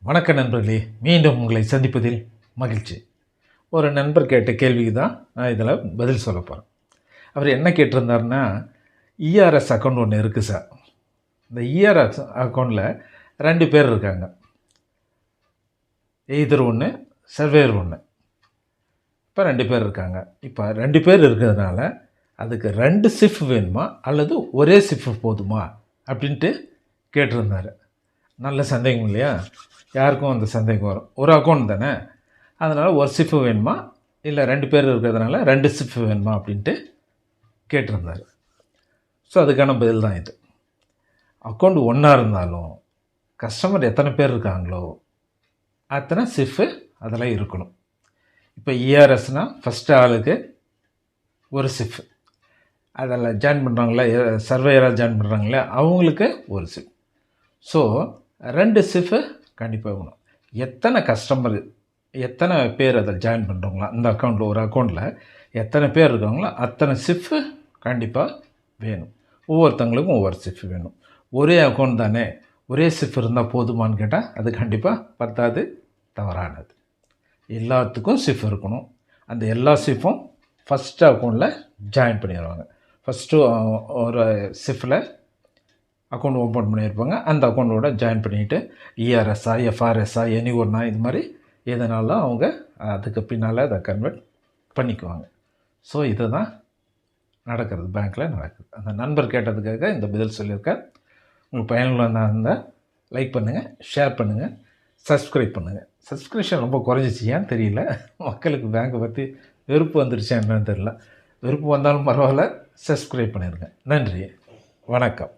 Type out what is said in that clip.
வணக்க நண்பர்களே, மீண்டும் உங்களை சந்திப்பதில் மகிழ்ச்சி. ஒரு நண்பர் கேட்ட கேள்விக்கு தான் நான் இதில் பதில் சொல்ல போகிறேன். அவர் என்ன கேட்டிருந்தாருன்னா, இஆர்எஸ் அக்கௌண்ட் ஒன்று இருக்குது சார். இந்த இஆர்எஸ் அக்கௌண்ட்டில் 2 பேர் இருக்காங்க. எய்தர் ஒன்று, சர்வேயர் ஒன்று. இப்போ 2 பேர் இருக்காங்க. இப்போ 2 பேர் இருக்கிறதுனால அதுக்கு 2 சிஃப் வேணுமா அல்லது ஒரே சிஃப் போதுமா அப்படின்ட்டு கேட்டிருந்தார். நல்ல சந்தேகம் இல்லையா? யாருக்கும் அந்த சந்தேகம் வரும். ஒரு அக்கௌண்ட் தானே, அதனால் ஒரு சிஃப் வேணுமா இல்லை 2 பேர் இருக்கிறதுனால 2 சிஃப் வேணுமா அப்படின்ட்டு கேட்டிருந்தார். ஸோ அதுக்கான பதில் தான் இது. அக்கௌண்ட் ஒன்றா இருந்தாலும் கஸ்டமர் எத்தனை பேர் இருக்காங்களோ அத்தனை சிஃப்பு அதெல்லாம் இருக்கணும். இப்போ இஆர்எஸ்னால் ஃபஸ்ட்டு ஆளுக்கு ஒரு சிஃப், அதில் ஜாயின் பண்ணுறாங்களே, சர்வேயராக ஜாயின் பண்ணுறாங்களே அவங்களுக்கு ஒரு சிஃப். ஸோ 2 சிஃப்பு கண்டிப்பாக வேணும். எத்தனை கஸ்டமர், எத்தனை பேர் அதில் ஜாயின் பண்ணுறவங்களோ, அந்த அக்கௌண்ட்டில் ஒரு அக்கௌண்ட்டில் எத்தனை பேர் இருக்காங்களோ அத்தனை சிஃப்பு கண்டிப்பாக வேணும். ஒவ்வொருத்தங்களுக்கும் ஒவ்வொரு சிஃப் வேணும். ஒரே அக்கௌண்ட் தானே, ஒரே சிஃப் இருந்தால் போதுமான்னு கேட்டால் அது கண்டிப்பாக பத்தாது, தவறானது. எல்லாத்துக்கும் சிஃப் இருக்கணும். அந்த எல்லா சிஃப்பும் ஃபஸ்ட்டு அக்கௌண்ட்டில் ஜாயின் பண்ணிடுவாங்க. ஃபஸ்ட்டு ஒரு சிஃப்பில் அக்கௌண்ட் ஓப்பன் பண்ணியிருப்பாங்க. அந்த அக்கௌண்ட்டோட ஜாயின் பண்ணிவிட்டு இஆர்எஸ்ஸா, எஃப்ஆர்எஸ்ஸா, எனி ஒன்றா இது மாதிரி எதனாலும் அவங்க அதுக்கு பின்னால் அதை கன்வெர்ட் பண்ணிக்குவாங்க. ஸோ இது தான் நடக்கிறது, பேங்க்கில் நடக்குது. அந்த நண்பர் கேட்டதுக்காக இந்த பதில் சொல்லியிருக்கேன். உங்களுக்கு பயனுள்ளதாக இருந்தால் லைக் பண்ணுங்கள், ஷேர் பண்ணுங்கள், சப்ஸ்கிரைப் பண்ணுங்கள். சப்ஸ்கிரிப்ஷன் ரொம்ப குறைஞ்சிச்சு, ஏன்னு தெரியல. மக்களுக்கு பேங்க்கை பற்றி வெறுப்பு வந்துருச்சா என்னன்னு தெரியல. வெறுப்பு வந்தாலும் பரவாயில்ல, சப்ஸ்கிரைப் பண்ணிடுங்க. நன்றி, வணக்கம்.